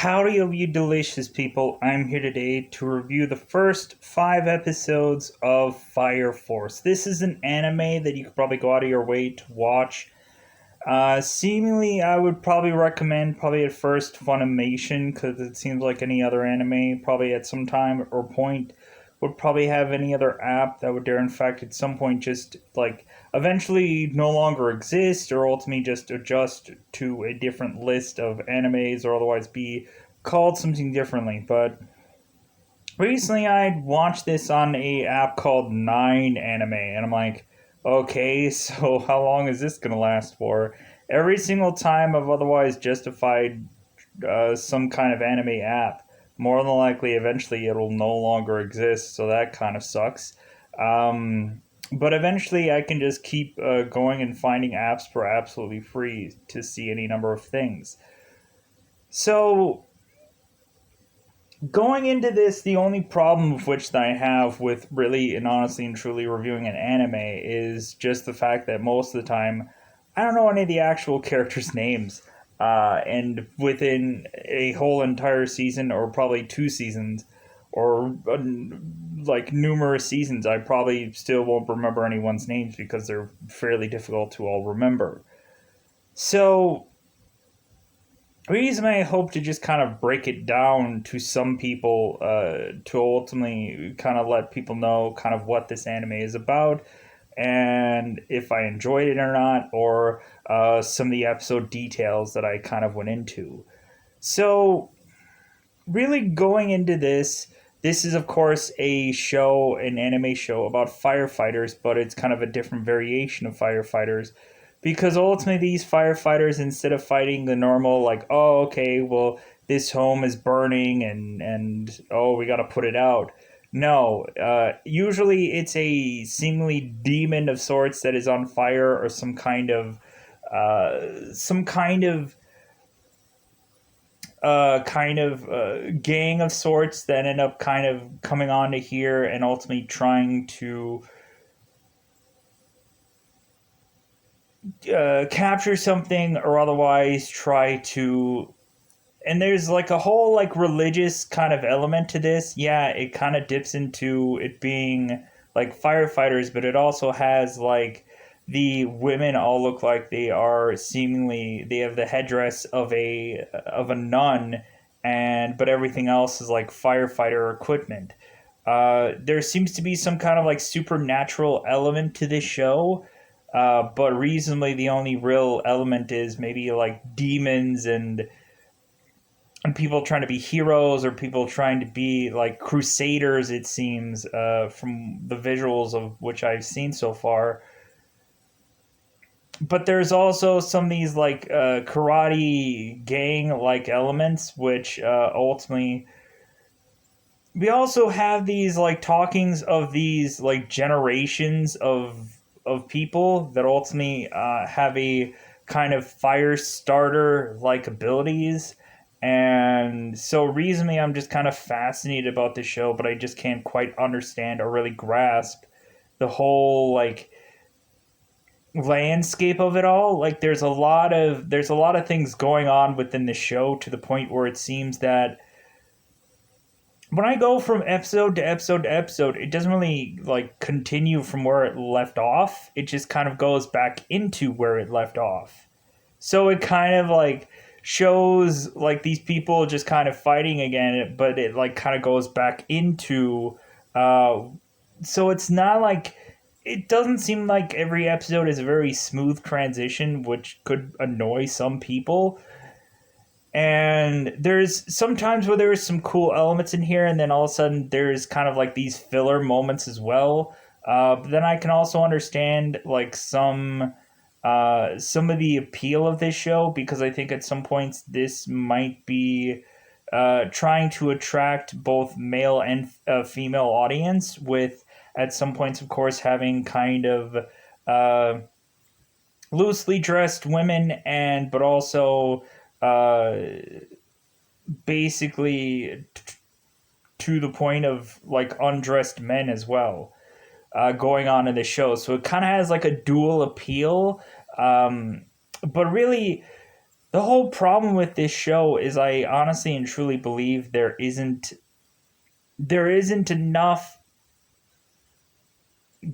Howdy, of you delicious people. I'm here today to review the first 5 episodes of Fire Force. This is an anime that you could probably go out of your way to watch. Seemingly, I would probably recommend probably at first Funimation because it seems like any other anime, probably at some time or point, would probably have any other app that would dare, in fact, at some point just like eventually no longer exist or ultimately just adjust to a different list of animes or otherwise be called something differently. But recently I watched this on a app called Nine Anime, and I'm like, okay, so how long is this gonna last for? Every single time I've otherwise justified some kind of anime app, more than likely eventually it'll no longer exist, so that kind of sucks. But eventually I can just keep going and finding apps for absolutely free to see any number of things. So going into this, the only problem of which that I have with really and honestly and truly reviewing an anime is just the fact that most of the time I don't know any of the actual characters' names. And within a whole entire season, or probably 2 seasons, or like numerous seasons, I probably still won't remember anyone's names because they're fairly difficult to all remember. So reason I hope to just kind of break it down to some people to ultimately kind of let people know kind of what this anime is about and if I enjoyed it or not, or some of the episode details that I kind of went into. So, really going into this is of course a show, an anime show about firefighters, but it's kind of a different variation of firefighters because ultimately these firefighters, instead of fighting the normal like, oh okay, well this home is burning and oh we got to put it out. No, usually it's a seemingly demon of sorts that is on fire, or some kind of gang of sorts that end up kind of coming on to here and ultimately trying to capture something or otherwise try to. And there's like a whole like religious kind of element to this. Yeah, it kind of dips into it being like firefighters, but it also has like the women all look like they are seemingly, they have the headdress of a nun, and but everything else is like firefighter equipment. There seems to be some kind of like supernatural element to this show, but reasonably the only real element is maybe like demons and people trying to be heroes or people trying to be like crusaders, it seems, from the visuals of which I've seen so far. But there's also some of these like karate gang like elements, which ultimately we also have these like talkings of these like generations of people that ultimately have a kind of fire starter like abilities. And so reasonably I'm just kind of fascinated about this show, but I just can't quite understand or really grasp the whole like landscape of it all. Like there's a lot of things going on within the show to the point where it seems that when I go from episode to episode to episode, it doesn't really like continue from where it left off. It just kind of goes back into where it left off. So it kind of like shows like these people just kind of fighting again, but it like kind of goes back into. So it's not like, it doesn't seem like every episode is a very smooth transition, which could annoy some people. And there's sometimes where there's some cool elements in here, and then all of a sudden there's kind of like these filler moments as well. But then I can also understand like some of the appeal of this show, because I think at some points this might be trying to attract both male and female audience, with at some points of course having kind of uh, loosely dressed women, and but also uh, basically to the point of like undressed men as well, going on in the show. So it kind of has like a dual appeal. But really, the whole problem with this show is I honestly and truly believe there isn't enough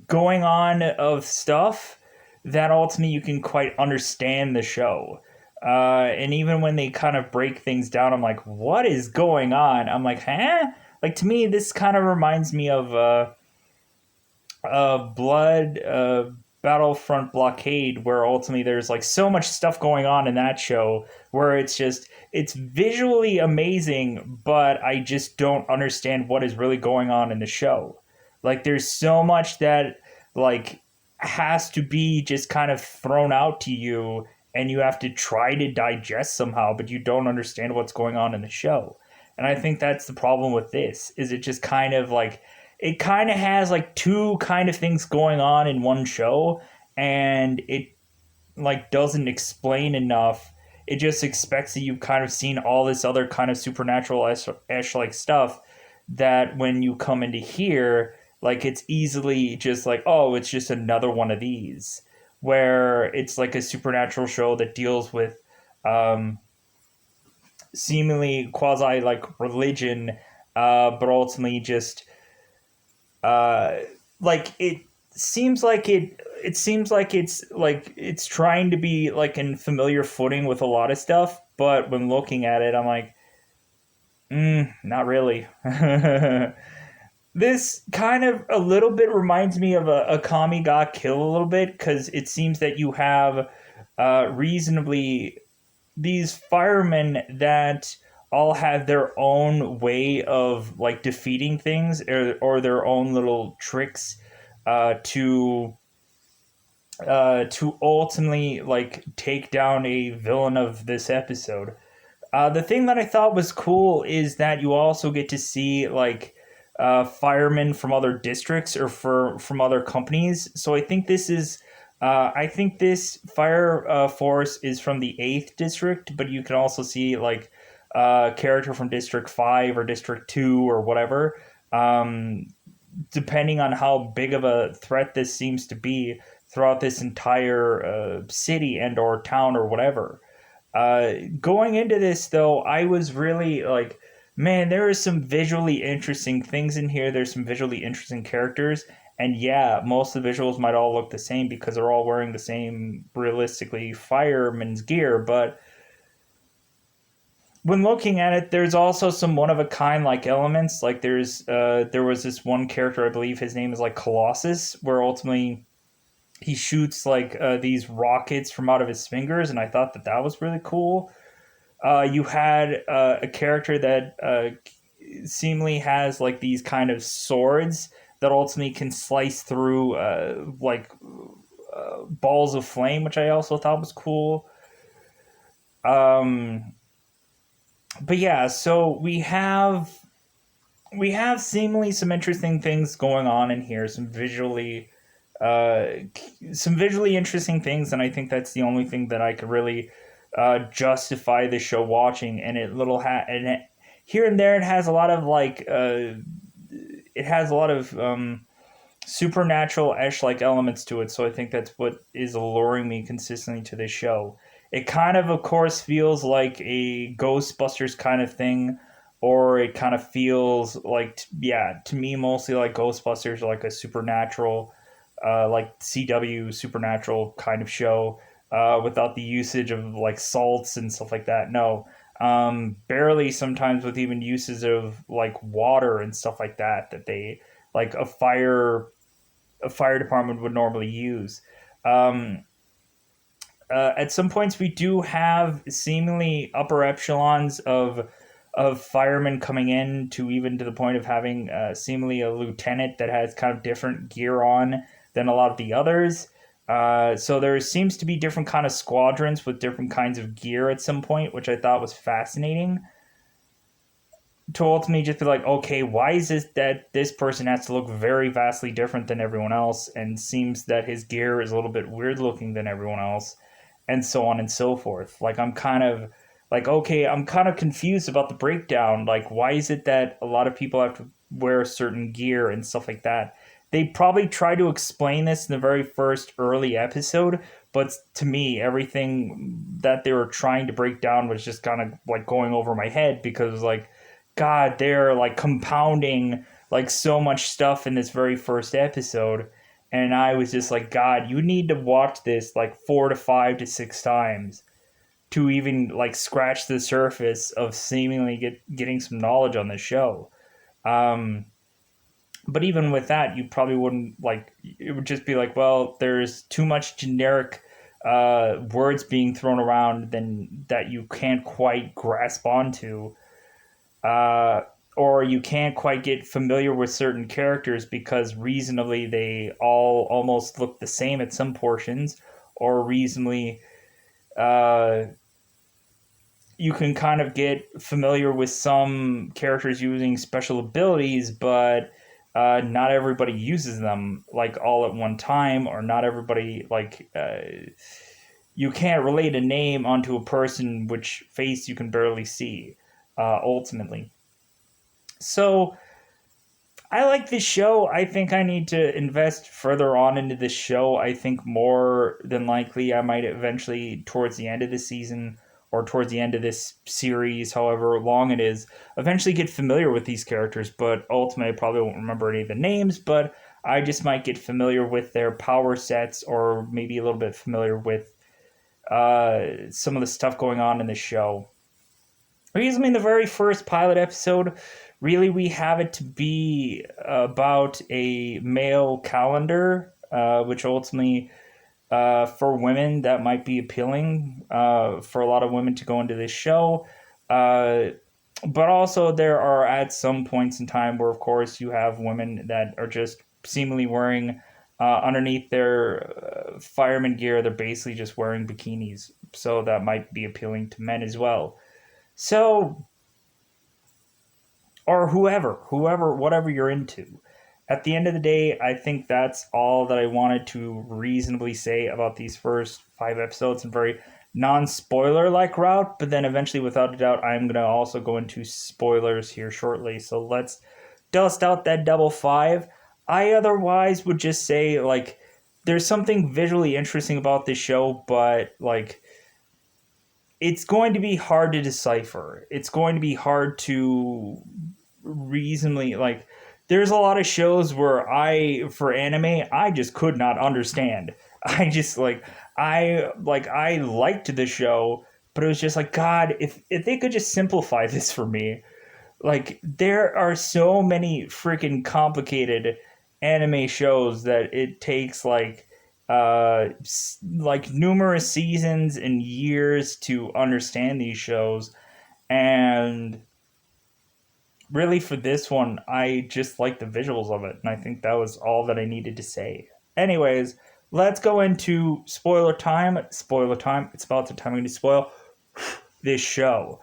going on of stuff that ultimately you can quite understand the show. And even when they kind of break things down, I'm like, what is going on? I'm like, huh? Like, to me, this kind of reminds me of Blood Battlefront Blockade, where ultimately there's like so much stuff going on in that show where it's visually amazing, but I just don't understand what is really going on in the show. Like, there's so much that like has to be just kind of thrown out to you, and you have to try to digest somehow, but you don't understand what's going on in the show. And I think that's the problem with this, is it just kind of like it kind of has like two kind of things going on in one show, and it like doesn't explain enough. It just expects that you've kind of seen all this other kind of supernatural ash like stuff, that when you come into here, like it's easily just like, oh, it's just another one of these, where it's like a supernatural show that deals with um, seemingly quasi like religion, but ultimately just uh, like it seems like it's trying to be like in familiar footing with a lot of stuff, but when looking at it, I'm like, not really. This kind of a little bit reminds me of a Kami ga Kill a little bit, because it seems that you have reasonably these firemen that all have their own way of like defeating things, or their own little tricks to to ultimately like take down a villain of this episode. The thing that I thought was cool is that you also get to see like firemen from other districts, or from other companies. So I think this fire force is from the 8th district, but you can also see like a character from District 5 or District 2 or whatever. Um, Depending on how big of a threat this seems to be throughout this entire city and or town or whatever. Going into this though, I was really like, man, there is some visually interesting things in here. There's some visually interesting characters, and yeah, most of the visuals might all look the same because they're all wearing the same realistically fireman's gear. But when looking at it, there's also some one of a kind like elements. Like there was this one character, I believe his name is like Colossus, where ultimately he shoots like these rockets from out of his fingers, and I thought that that was really cool. You had a character that seemingly has like these kind of swords that ultimately can slice through balls of flame, which I also thought was cool. Um, but yeah, so we have seemingly some interesting things going on in here, uh, some visually interesting things, and I think that's the only thing that I could really justify the show watching. And here and there it has a lot of it has a lot of supernatural esh like elements to it. So I think that's what is alluring me consistently to this show. It kind of course, feels like a Ghostbusters kind of thing, or it kind of feels like, yeah, to me, mostly like Ghostbusters, or like a supernatural, like CW supernatural kind of show, without the usage of like salts and stuff like that. No, barely sometimes with even uses of like water and stuff like that that they like a fire department would normally use. Um, at some points, we do have seemingly upper echelons of firemen coming in, to even to the point of having seemingly a lieutenant that has kind of different gear on than a lot of the others. So there seems to be different kind of squadrons with different kinds of gear at some point, which I thought was fascinating. To ultimately just be like, okay, why is it that this person has to look very vastly different than everyone else, and seems that his gear is a little bit weird looking than everyone else, and so on and so forth. Like, I'm kind of like, okay, I'm kind of confused about the breakdown. Like, why is it that a lot of people have to wear certain gear and stuff like that? They probably try to explain this in the very first early episode, But to me, everything that they were trying to break down was just kind of like going over my head, because like, God, they're like compounding like so much stuff in this very first episode. And I was just like, God, you need to watch this like 4 to 5 to 6 times to even like scratch the surface of seemingly getting some knowledge on the show. Um, but even with that, you probably wouldn't like. It would just be like, well, there's too much generic words being thrown around then that you can't quite grasp onto, uh, or you can't quite get familiar with certain characters because reasonably they all almost look the same at some portions, or reasonably uh, you can kind of get familiar with some characters using special abilities, but not everybody uses them like all at one time, or not everybody like you can't relate a name onto a person which face you can barely see. Ultimately, so I like this show. I think I need to invest further on into this show. I think more than likely I might eventually, towards the end of the season or towards the end of this series, however long it is, eventually get familiar with these characters. But ultimately, I probably won't remember any of the names, but I just might get familiar with their power sets, or maybe a little bit familiar with some of the stuff going on in the show. Recently, in the very first pilot episode, really we have it to be about a male calendar, which ultimately, for women, that might be appealing for a lot of women to go into this show. Uh, but also, there are at some points in time where, of course, you have women that are just seemingly wearing underneath their fireman gear, they're basically just wearing bikinis. So that might be appealing to men as well. So, or whoever, whatever you're into. At the end of the day, I think that's all that I wanted to reasonably say about these first 5 episodes in very non-spoiler like route. But then eventually, without a doubt, I'm going to also go into spoilers here shortly. So let's dust out that double five. I otherwise would just say, like, there's something visually interesting about this show, but like it's going to be hard to decipher. It's going to be hard to reasonably like. There's a lot of shows where for anime, I just could not understand. I just I liked the show, but it was just like, God, if they could just simplify this for me. Like, there are so many freaking complicated anime shows that it takes like numerous seasons and years to understand these shows. And really, for this one, I just like the visuals of it, and I think that was all that I needed to say. Anyways, let's go into spoiler time. Spoiler time. It's about the time I'm going to spoil this show.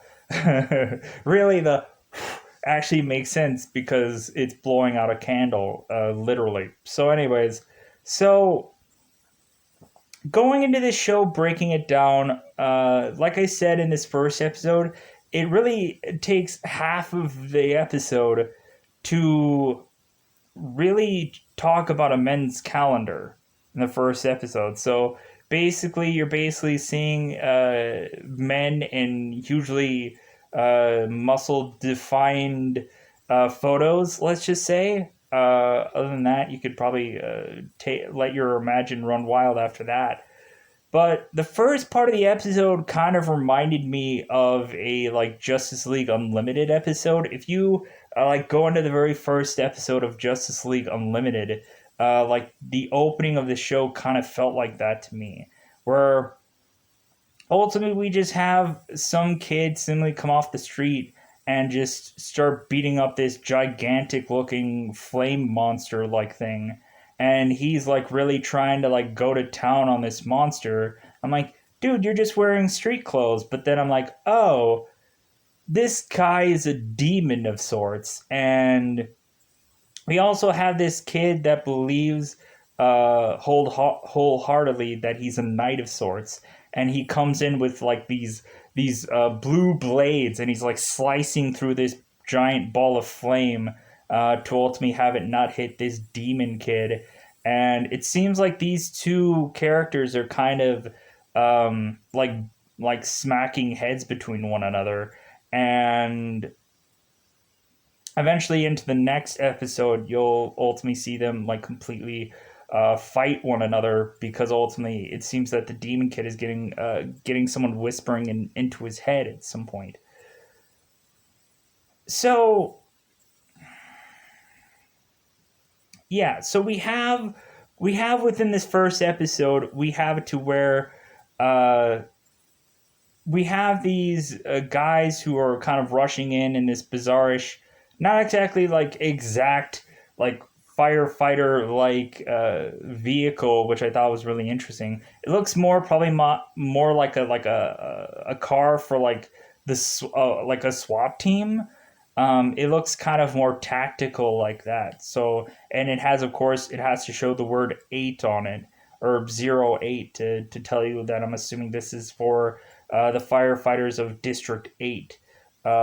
Really, the actually makes sense because it's blowing out a candle, literally. So, anyways, so going into this show, breaking it down, like I said in this first episode, it really takes half of the episode to really talk about a men's calendar in the first episode. So basically, you're basically seeing men in hugely muscle defined photos, let's just say. Other than that, you could probably let your imagine run wild after that. But the first part of the episode kind of reminded me of a like Justice League Unlimited episode. If you like go into the very first episode of Justice League Unlimited, like the opening of the show kind of felt like that to me, where ultimately we just have some kid simply come off the street and just start beating up this gigantic looking flame monster like thing, and he's like really trying to like go to town on this monster. I'm like, dude, you're just wearing street clothes. But then I'm like, oh, this guy is a demon of sorts. And we also have this kid that believes wholeheartedly that he's a knight of sorts, and he comes in with like these blue blades, and he's like slicing through this giant ball of flame to ultimately have it not hit this demon kid. And it seems like these two characters are kind of um, like like smacking heads between one another. And eventually into the next episode you'll ultimately see them like completely fight one another, because ultimately it seems that the demon kid is getting someone whispering into his head at some point. So yeah, so we have within this first episode, we have it to where uh we have these guys who are kind of rushing in this bizarrish, not exactly like exact like firefighter like vehicle, which I thought was really interesting. It looks more probably more like a car for like this like a SWAT team. It looks kind of more tactical like that. So, and it has, of course, it has to show the word eight on it, or 08, to tell you that I'm assuming this is for the firefighters of District 8,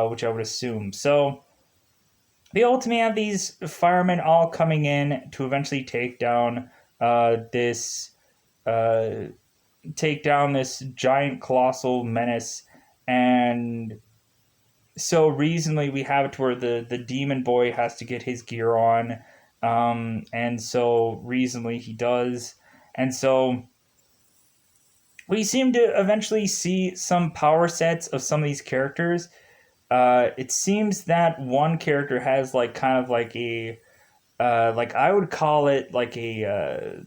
which I would assume. So they ultimately have these firemen all coming in to eventually this uh, take down this giant colossal menace. And so recently we have it to where the demon boy has to get his gear on. And so recently he does. And so we seem to eventually see some power sets of some of these characters. It seems that one character has like kind of like a like I would call it like a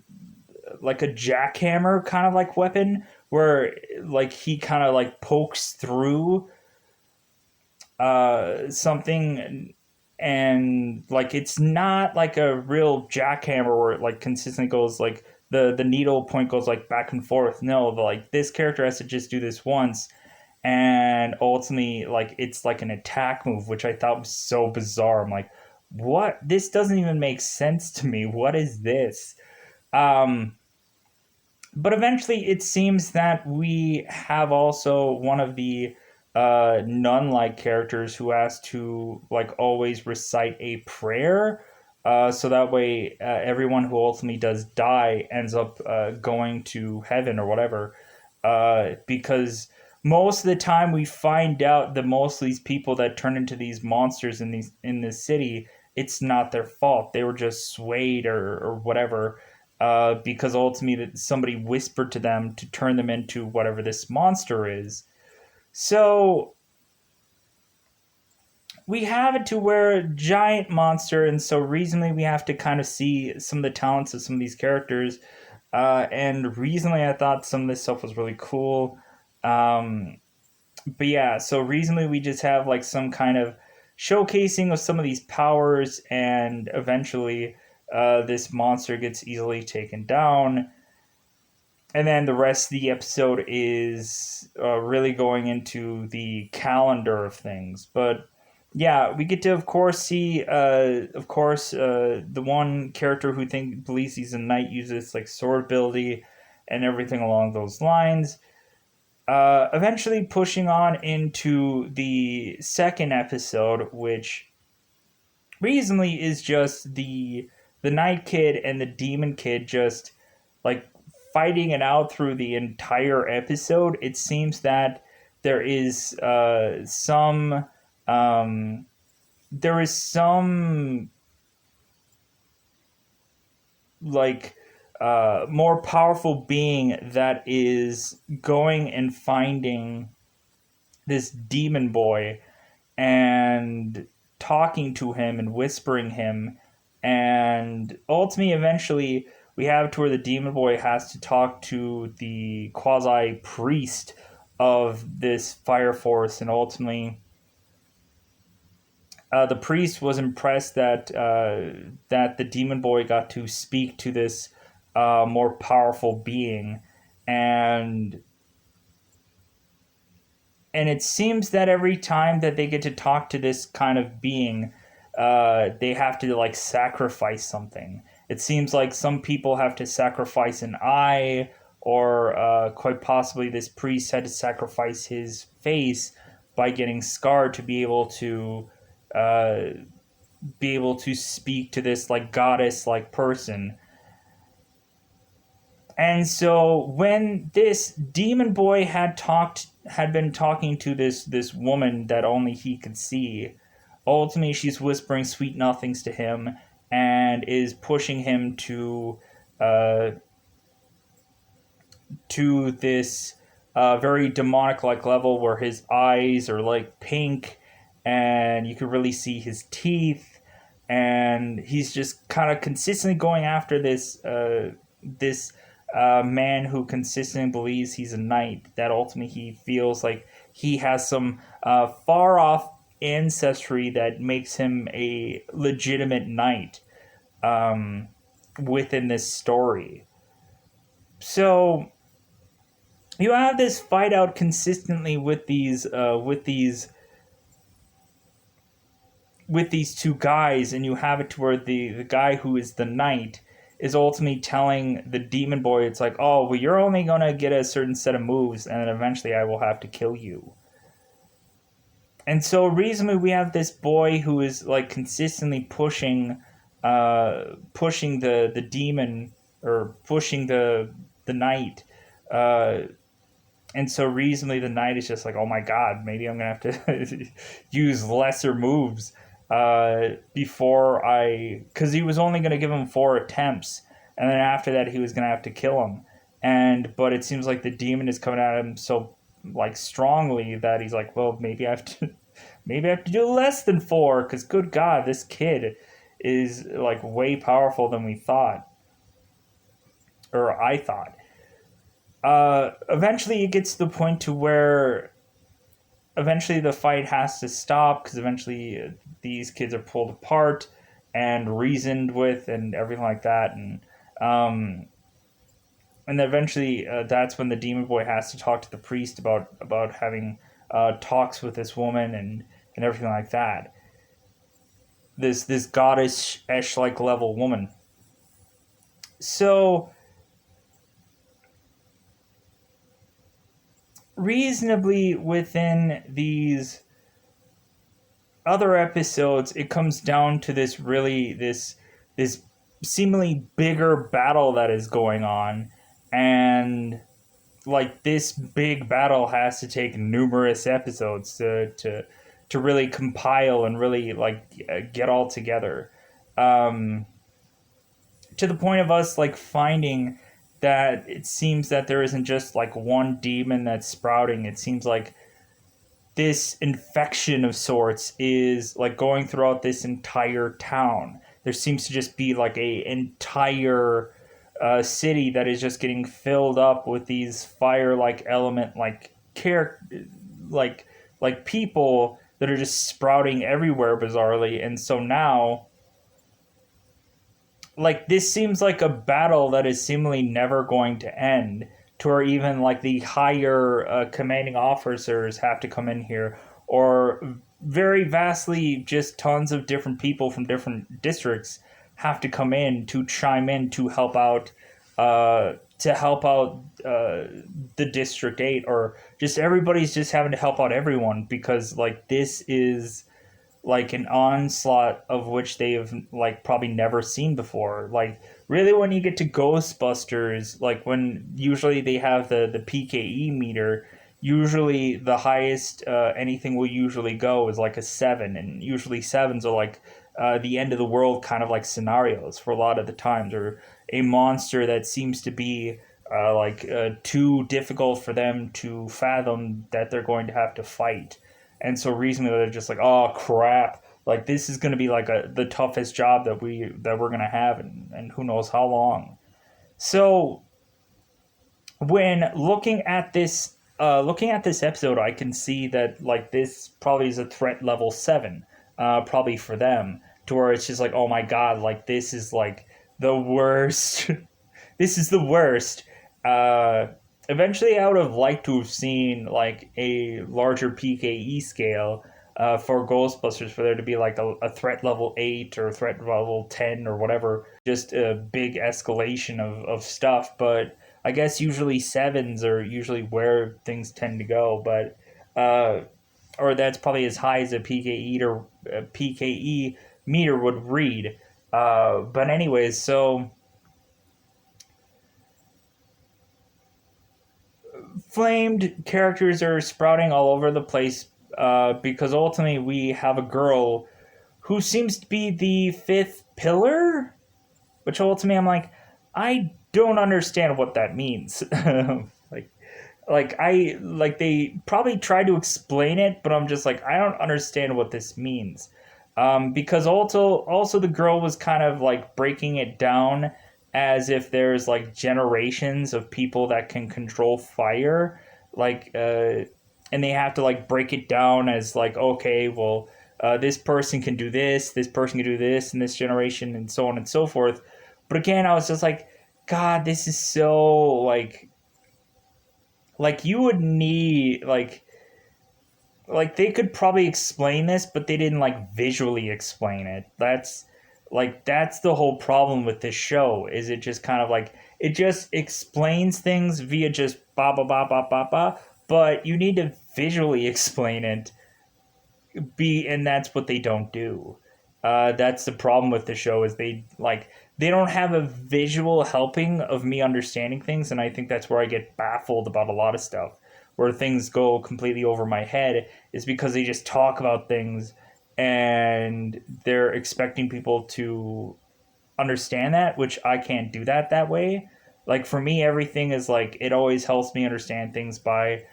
jackhammer kind of like weapon, where like he kind of like pokes through something, and like it's not like a real jackhammer where it like consistently goes like the needle point goes like back and forth. No, like this character has to just do this once, and ultimately like it's like an attack move, which I thought was so bizarre. I'm like, what? This doesn't even make sense to me. What is this? Um, but eventually it seems that we have also one of the nun-like characters who has to like always recite a prayer, so that way everyone who ultimately does die ends up going to heaven or whatever, because most of the time we find out that most of these people that turn into these monsters in this city, it's not their fault. They were just swayed or whatever, because ultimately somebody whispered to them to turn them into whatever this monster is. So we have it to where a giant monster, and so recently we have to kind of see some of the talents of some of these characters. And recently I thought some of this stuff was really cool. Um, but yeah, so recently we just have like some kind of showcasing of some of these powers, and eventually this monster gets easily taken down. And then the rest of the episode is really going into the calendar of things. But yeah, we get to, of course, see, the one character who believes he's a knight uses like sword ability and everything along those lines. Eventually pushing on into the second episode, which reasonably is just the night kid and the demon kid just like fighting it out through the entire episode. It seems that there is um, some like more powerful being that is going and finding this demon boy and talking to him and whispering him. And ultimately eventually we have to where the demon boy has to talk to the quasi priest of this fire force. And ultimately the priest was impressed that the demon boy got to speak to this more powerful being. and and it seems that every time that they get to talk to this kind of being, they have to like sacrifice something. It seems like some people have to sacrifice an eye, or quite possibly this priest had to sacrifice his face by getting scarred to uh, be able to speak to this like goddess like person. And so when this demon boy had been talking to this woman that only he could see, ultimately she's whispering sweet nothings to him and is pushing him uh, to this very demonic like level where his eyes are like pink and you can really see his teeth, and he's just kind of consistently going after this man who consistently believes he's a knight, that ultimately he feels like he has some far off ancestry that makes him a legitimate knight um, within this story. So you have this fight out consistently with these two guys, and you have it to where the guy who is the knight is ultimately telling the demon boy, it's like, oh well, you're only gonna get a certain set of moves and then eventually I will have to kill you. And so reasonably we have this boy who is like consistently pushing the demon, or pushing the knight, uh and so reasonably the knight is just like, oh my god, maybe I'm gonna have to use lesser moves before I, because he was only gonna give him 4 attempts, and then after that he was gonna have to kill him. And but it seems like the demon is coming at him so like strongly that he's like, well, maybe I have to maybe I have to do less than 4, because good god, this kid is like way powerful than we thought, or I thought. Eventually it gets to the point to where eventually the fight has to stop, because eventually these kids are pulled apart and reasoned with and everything like that, um, and eventually that's when the demon boy has to talk to the priest about having talks with this woman and everything like that. This goddess esh like level woman. So reasonably within these other episodes, it comes down to this seemingly bigger battle that is going on, and like this big battle has to take numerous episodes to really compile and really like get all together, um, to the point of us like finding that it seems that there isn't just like one demon that's sprouting. It seems like this infection of sorts is like going throughout this entire town. There seems to just be like a entire city that is just getting filled up with these fire like element like like like people that are just sprouting everywhere bizarrely. And so now like this seems like a battle that is seemingly never going to end, to where even like the higher commanding officers have to come in here, or very vastly just tons of different people from different districts have to come in to chime in to help out the district 8, or just everybody's just having to help out everyone, because like this is like an onslaught of which they have like probably never seen before. Like really, when you get to Ghostbusters, like when usually they have the PKE meter, usually the highest anything will usually go is like a 7, and usually 7s are like the end of the world kind of like scenarios for a lot of the times, or a monster that seems to be too difficult for them to fathom that they're going to have to fight. And so recently they're just like, oh crap, like this is going to be like the toughest job that we're going to have, and who knows how long. So when looking at this episode, I can see that like this probably is a threat level 7, probably for them, to where it's just like, oh my god, like this is like the worst. This is the worst. Uh, Eventually, I would have liked to have seen like a larger PKE scale for Ghostbusters, for there to be like a threat level 8 or threat level 10 or whatever, just a big escalation of stuff. But I guess usually 7s are usually where things tend to go. But or that's probably as high as a PKE meter would read. But anyways, so flamed characters are sprouting all over the place because ultimately we have a girl who seems to be the fifth pillar, which ultimately I'm like, I don't understand what that means. like they probably tried to explain it, but I'm just like, I don't understand what this means. Because also the girl was kind of like breaking it down as if there's like generations of people that can control fire, like and they have to like break it down as like, okay, well, this person can do this person can do this in this generation, and so on and so forth. But again, I was just like, God, this is so like you would need like they could probably explain this, but they didn't like visually explain it. That's the whole problem with this show. Is it just kind of like it just explains things via just ba ba ba ba ba ba, but you need to visually explain it. And that's what they don't do. That's the problem with the show is they don't have a visual helping of me understanding things, and I think that's where I get baffled about a lot of stuff, where things go completely over my head, is because they just talk about things and they're expecting people to understand that, which I can't do that way. Like for me, everything is like it always helps me understand things by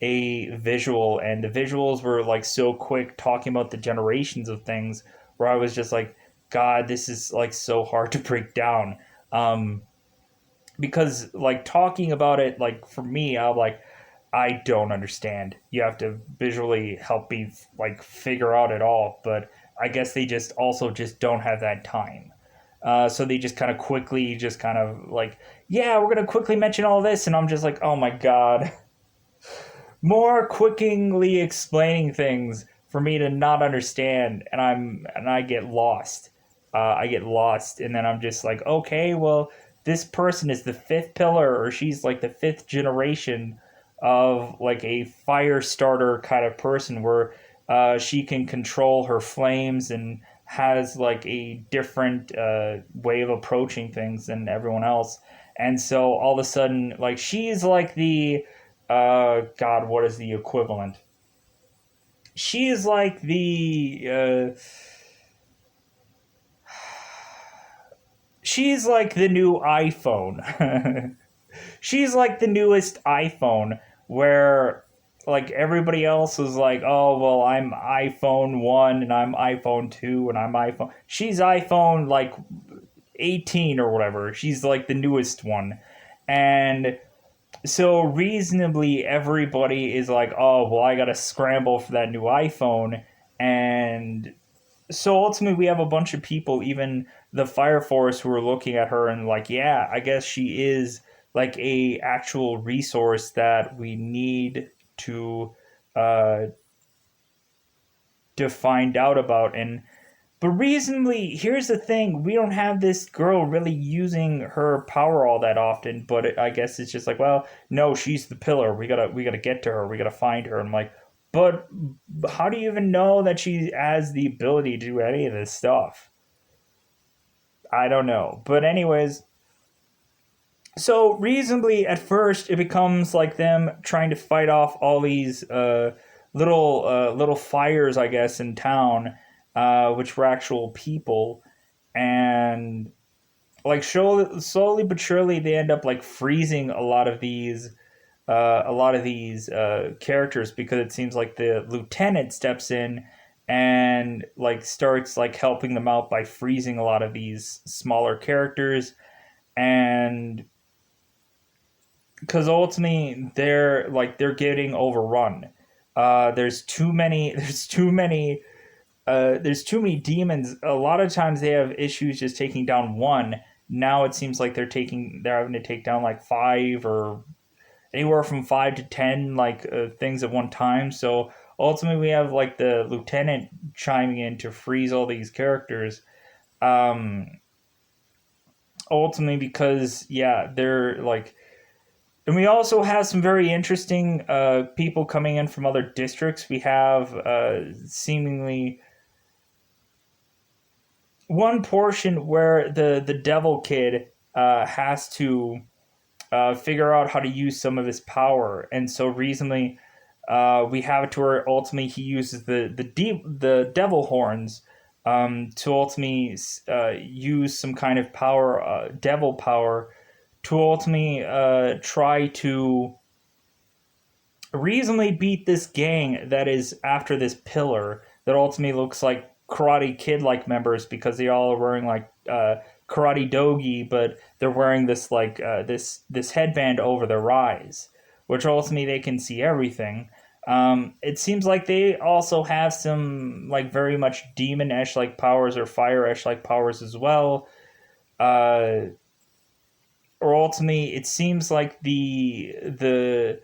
a visual, and the visuals were like so quick talking about the generations of things where I was just like, God, this is like so hard to break down. Um, because like talking about it, like for me, I'm like, I don't understand. You have to visually help me like figure out it all, but I guess they just also just don't have that time. So they just kind of quickly, just kind of like, yeah, we're gonna quickly mention all this, and I'm just like, oh my god, more quickly explaining things for me to not understand, and I get lost. I get lost, and then I'm just like, okay, well, this person is the fifth pillar, or she's like the fifth generation of like a fire starter kind of person, where she can control her flames and has like a different way of approaching things than everyone else. And so all of a sudden, like she's like the God, what is the equivalent? She is like she's like the new iPhone. She's like the newest iPhone, where like everybody else is like, oh well, I'm iPhone 1 and I'm iPhone 2 and I'm iPhone. She's iPhone like 18 or whatever. She's like the newest one. And so reasonably everybody is like, oh well, I gotta scramble for that new iPhone. And so ultimately we have a bunch of people, even the fire force, who are looking at her and like, yeah, I guess she is like a actual resource that we need to uh find out about. And but reasonably, here's the thing: we don't have this girl really using her power all that often. But I guess it's just like, well, no, she's the pillar. We gotta get to her. We gotta find her. I'm like, but how do you even know that she has the ability to do any of this stuff? I don't know. But anyways, so reasonably at first it becomes like them trying to fight off all these little fires, I guess, in town, which were actual people, and like slowly but surely they end up like freezing a lot of these characters, because it seems like the lieutenant steps in and like starts like helping them out by freezing a lot of these smaller characters. And because ultimately they're getting overrun. There's too many there's too many demons. A lot of times they have issues just taking down one. Now it seems like they're having to take down like five, or anywhere from 5 to 10 like things at one time. So ultimately we have like the lieutenant chiming in to freeze all these characters. Um, Ultimately because yeah, they're like, and we also have some very interesting people coming in from other districts. We have seemingly one portion where the devil kid has to figure out how to use some of his power. And so recently, we have it to where ultimately he uses the devil horns to ultimately use some kind of power, devil power, to ultimately try to reasonably beat this gang that is after this pillar that ultimately looks like Karate Kid like members, because they all are wearing like karate dogi, but they're wearing this like this headband over their eyes, which ultimately they can see everything. It seems like they also have some like very much demon-ish like powers or fire-ish like powers as well. Uh, or ultimately, it seems like the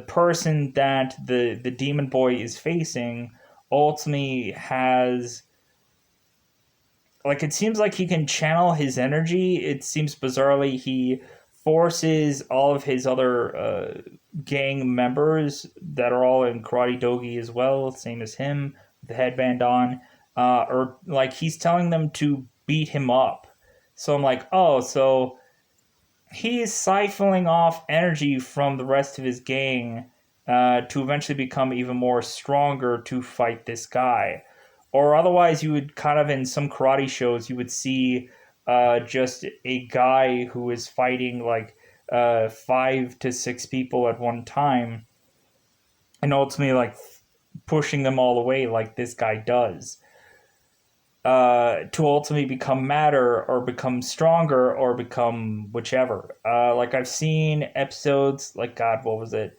person that the demon boy is facing ultimately has, like, it seems like he can channel his energy. It seems bizarrely he forces all of his other gang members that are all in karate dogi as well, same as him, with the headband on, or like he's telling them to beat him up. So I'm like, oh, so he's siphoning off energy from the rest of his gang to eventually become even more stronger to fight this guy. Or otherwise, you would kind of, in some karate shows, you would see just a guy who is fighting like 5 to 6 people at one time, and ultimately like pushing them all away like this guy does. To ultimately become matter or become stronger or become whichever. Like I've seen episodes like, God, what was it?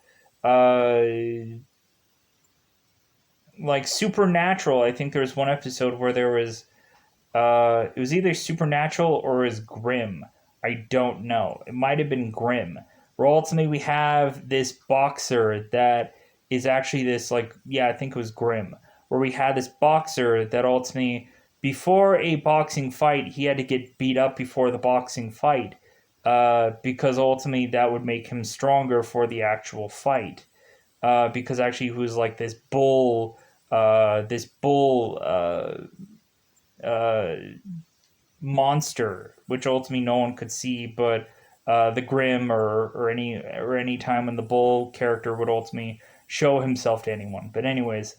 Like Supernatural. I think there was one episode where there was it was either Supernatural or it was Grimm. I don't know. It might have been Grimm. Where ultimately we have this boxer that is actually this, like, yeah, I think it was Grimm. Where we had this boxer that ultimately, before a boxing fight, he had to get beat up before the boxing fight. Because ultimately that would make him stronger for the actual fight. Because actually he was like this bull uh, monster, which ultimately no one could see, but the Grim or any time when the Bull character would ultimately show himself to anyone. But anyways,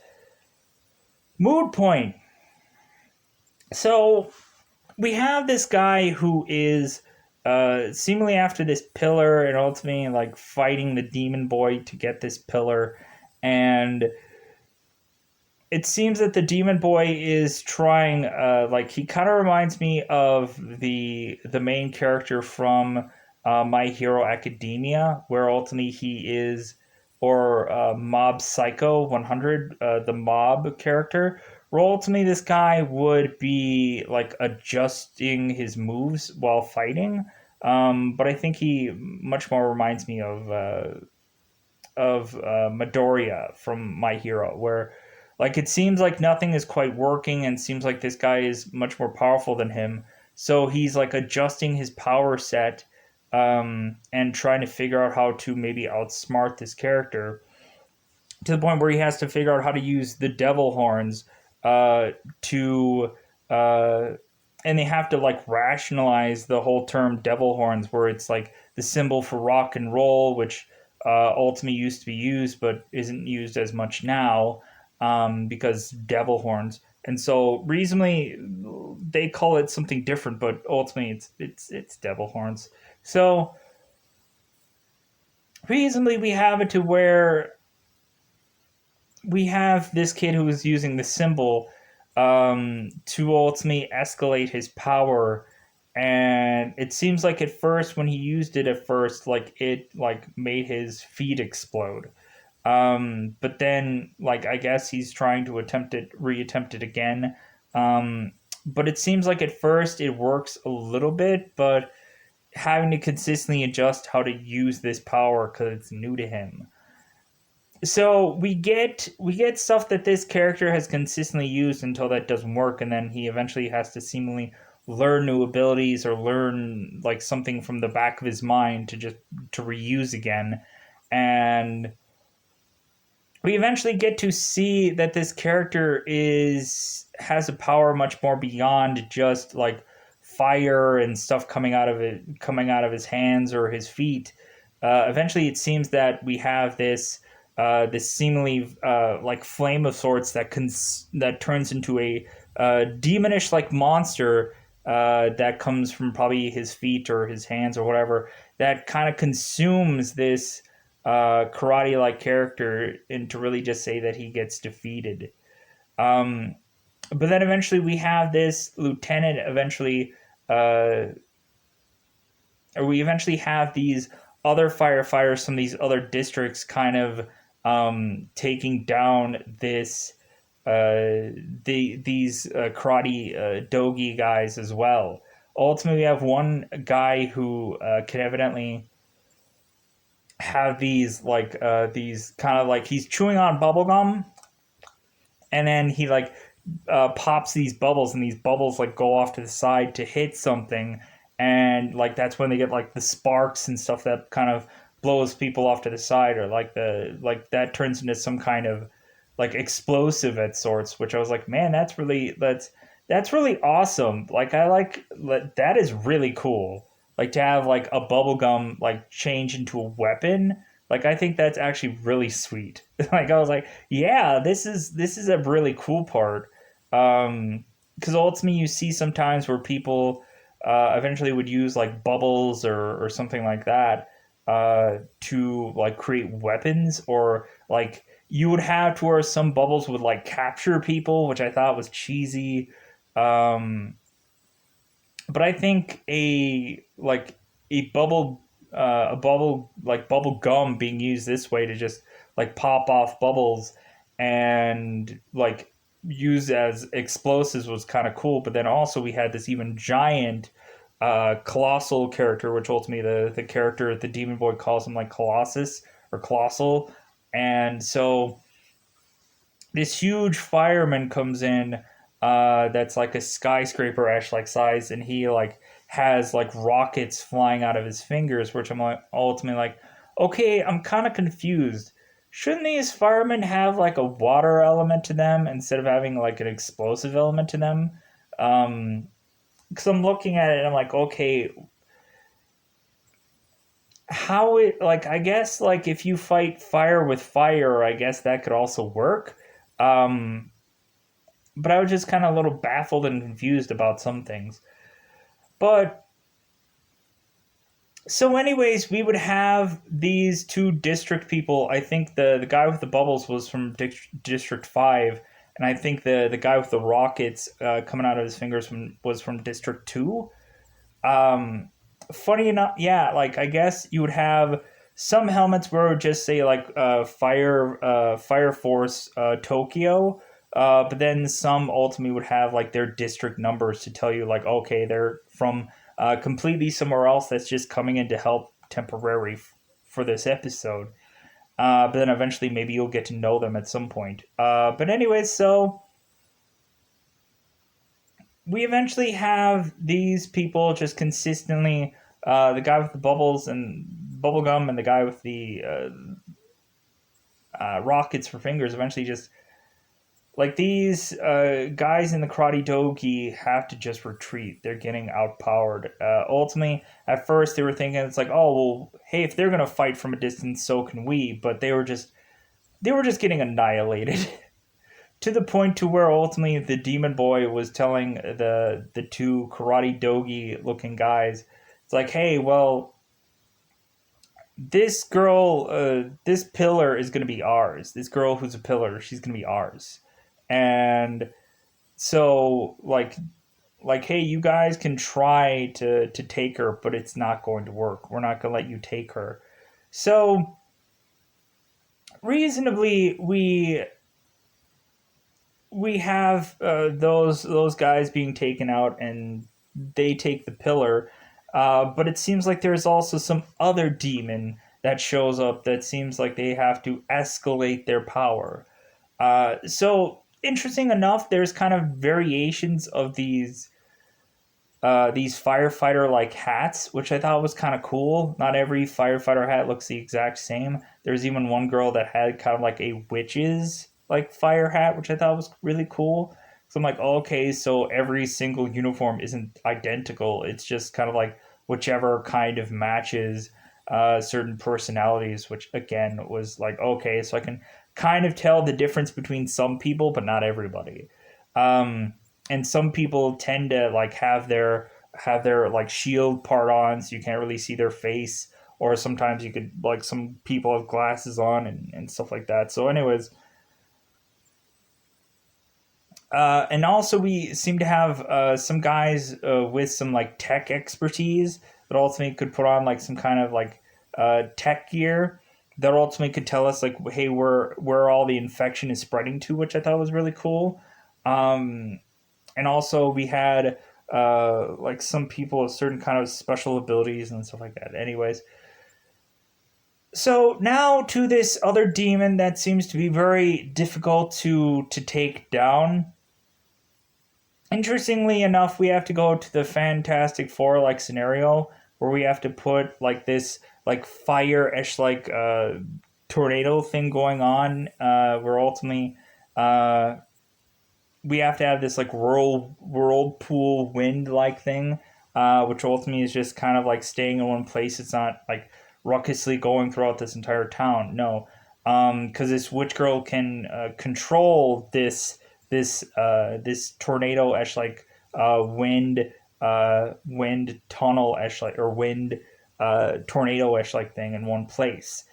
mood point. So we have this guy who is seemingly after this pillar and ultimately like fighting the demon boy to get this pillar, and it seems that the demon boy is trying like he kind of reminds me of the main character from My Hero Academia, where ultimately he is, or Mob Psycho 100, the mob character, where ultimately this guy would be like adjusting his moves while fighting. But I think he much more reminds me of Midoriya from My Hero, where like it seems like nothing is quite working and seems like this guy is much more powerful than him. So he's like adjusting his power set and trying to figure out how to maybe outsmart this character to the point where he has to figure out how to use the devil horns to and they have to like rationalize the whole term devil horns, where it's like the symbol for rock and roll, which ultimately used to be used but isn't used as much now, because devil horns. And so reasonably they call it something different, but ultimately it's devil horns. So reasonably we have it to where we have this kid who is using the symbol to ultimately escalate his power. And it seems like at first, when he used it at first, like it like made his feet explode. But then, like, I guess he's trying to reattempt it again. But it seems like at first it works a little bit, but having to consistently adjust how to use this power because it's new to him. So we get stuff that this character has consistently used until that doesn't work, and then he eventually has to seemingly learn new abilities or learn like something from the back of his mind to just to reuse again. And we eventually get to see that this character is has a power much more beyond just like fire and stuff coming out of his hands or his feet. Eventually, it seems that we have this seemingly like flame of sorts that turns into a demonish like monster that comes from probably his feet or his hands or whatever, that kind of consumes this karate like character, and to really just say that he gets defeated. Um, but then eventually we have this lieutenant eventually, uh, or we eventually have these other firefighters from these other districts kind of taking down these karate dogi guys as well. Ultimately, we have one guy who can evidently have these kind of like he's chewing on bubble gum, and then he like pops these bubbles, and these bubbles like go off to the side to hit something, and like that's when they get like the sparks and stuff that kind of blows people off to the side, or like the like that turns into some kind of like explosive at sorts, which I was like, man, that's really awesome. Like I like that is really cool. Like to have like a bubblegum like change into a weapon. Like I think that's actually really sweet. Like I was like, yeah, this is a really cool part. Because ultimately you see sometimes where people eventually would use like bubbles or something like that to like create weapons, or like you would have to where some bubbles would like capture people, which I thought was cheesy. Um, but I think a bubble like bubble gum being used this way to just like pop off bubbles and like use as explosives was kind of cool. But then also we had this even giant colossal character, which ultimately the character the demon boy calls him like Colossus or Colossal. And so this huge fireman comes in that's like a skyscraper ash like size, and he like has like rockets flying out of his fingers, which I'm like ultimately like, okay, I'm kind of confused. Shouldn't these firemen have like a water element to them instead of having like an explosive element to them? um because I'm looking at it and I'm like, okay, how it like I guess like if you fight fire with fire, I guess that could also work. um but I was just kind of a little baffled and confused about some things. But so, anyways, we would have these two district people. I think the guy with the bubbles was from District Five, and I think the guy with the rockets coming out of his fingers was from District Two. Um, Funny enough, yeah, like I guess you would have some helmets where it would just say like Fire Force Tokyo, but then some ultimately would have like their district numbers to tell you like, okay, they're from completely somewhere else that's just coming in to help temporary for this episode. But then eventually maybe you'll get to know them at some point. But anyways, so we eventually have these people just consistently, the guy with the bubbles and bubblegum and the guy with the rockets for fingers eventually just like these guys in the karate dogi have to just retreat. They're getting outpowered. Ultimately, at first they were thinking it's like, oh well, hey, if they're gonna fight from a distance, so can we. But they were just getting annihilated. To the point to where ultimately the demon boy was telling the two karate dogi looking guys, it's like, hey, well, this girl, this pillar is going to be ours. This girl who's a pillar, she's going to be ours. And so like hey, you guys can try to take her, but it's not going to work. We're not going to let you take her. So reasonably we have those guys being taken out, and they take the pillar. But it seems like there's also some other demon that shows up that seems like they have to escalate their power. So interesting enough, there's kind of variations of these firefighter like hats, which I thought was kind of cool. Not every firefighter hat looks the exact same. There's even one girl that had kind of like a witch's like fire hat, which I thought was really cool. So I'm like, okay, so every single uniform isn't identical. It's just kind of like whichever kind of matches certain personalities, which again was like, okay, so I can kind of tell the difference between some people, but not everybody. Um, and some people tend to like have their like shield part on, so you can't really see their face. Or sometimes you could like some people have glasses on and stuff like that. So, anyways, and also, we seem to have some guys with some like tech expertise that ultimately could put on like some kind of like tech gear that ultimately could tell us like, hey, where all the infection is spreading to, which I thought was really cool. Um, and also, we had like some people with certain kind of special abilities and stuff like that. Anyways, so now to this other demon that seems to be very difficult to take down. Interestingly enough, we have to go to the Fantastic Four like scenario where we have to put like this like fire-ish like tornado thing going on. Where ultimately uh, we have to have this like whirlpool wind like thing, which ultimately is just kind of like staying in one place. It's not like ruckusly going throughout this entire town. No, because this witch girl can control this tornado esh like wind wind tunnel esh like or wind tornado esh like thing in one place.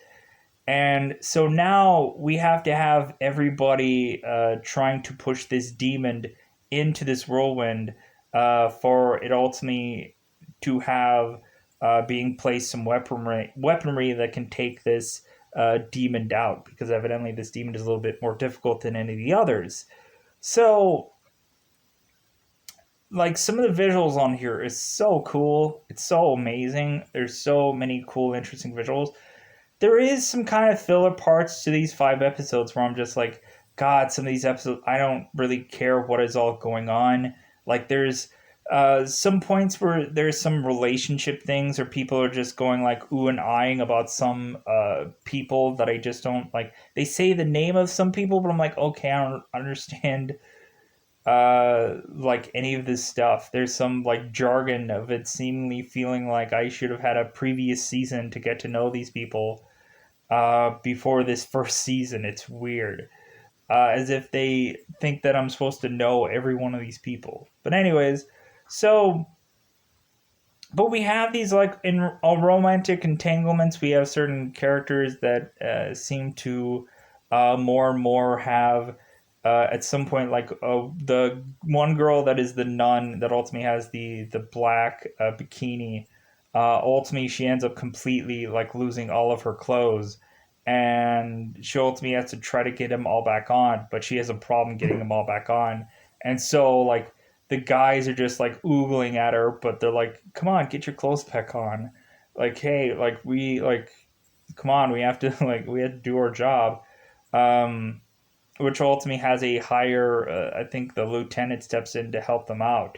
And so now we have to have everybody trying to push this demon into this whirlwind for it ultimately to have being placed some weaponry that can take this demon down, because evidently this demon is a little bit more difficult than any of the others. So, like, some of the visuals on here is so cool. It's so amazing. There's so many cool, interesting visuals. There is some kind of filler parts to these 5 episodes where I'm just like, God, some of these episodes, I don't really care what is all going on. Like, there's some points where there's some relationship things, or people are just going like ooh and eyeing about some people that I just don't like. They say the name of some people, but I'm like, okay, I don't understand like any of this stuff. There's some like jargon of it seemingly feeling like I should have had a previous season to get to know these people before this first season. It's weird. As if they think that I'm supposed to know every one of these people. But anyways, so but we have these like in all romantic entanglements. We have certain characters that seem to more and more have at some point like the one girl that is the nun that ultimately has the black bikini. Ultimately, she ends up completely like losing all of her clothes, and she ultimately has to try to get them all back on, but she has a problem getting them all back on, and so like the guys are just like oogling at her, but they're like, "Come on, get your clothes back on." Like, hey, like we like, come on, we have to like we have to do our job. Um, which ultimately has a higher. I think the lieutenant steps in to help them out.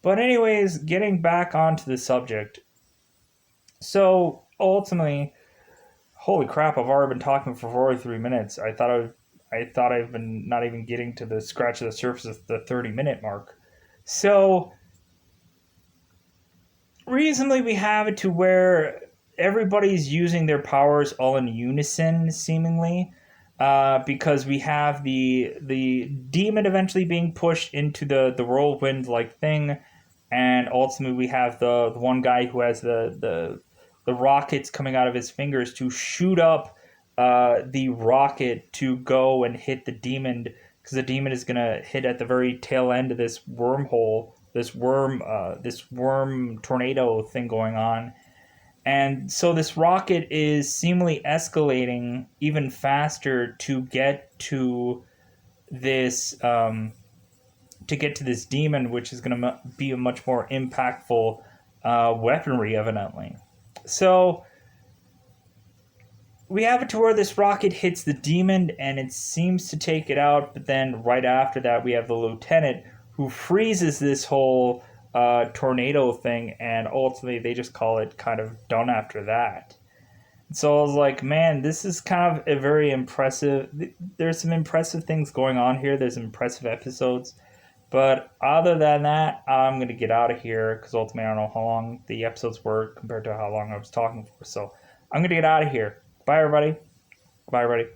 But anyways, getting back onto the subject. So ultimately, holy crap! I've already been talking for 43 minutes. I thought I've been not even getting to the scratch of the surface of the 30-minute mark. So reasonably, we have it to where everybody's using their powers all in unison, seemingly, because we have the demon eventually being pushed into the whirlwind like thing, and ultimately we have the one guy who has the rockets coming out of his fingers to shoot up the rocket to go and hit the demon, because the demon is gonna hit at the very tail end of this wormhole, this worm tornado thing going on. And so this rocket is seemingly escalating even faster this to get to this demon, which is going to be a much more impactful weaponry, evidently. So we have it to where this rocket hits the demon and it seems to take it out, but then right after that we have the lieutenant who freezes this whole tornado thing, and ultimately they just call it kind of done after that. So I was like, man, this is kind of a very impressive. There's some impressive things going on here. There's impressive episodes. But other than that, I'm going to get out of here because ultimately I don't know how long the episodes were compared to how long I was talking for. So I'm going to get out of here. Bye, everybody. Bye, everybody.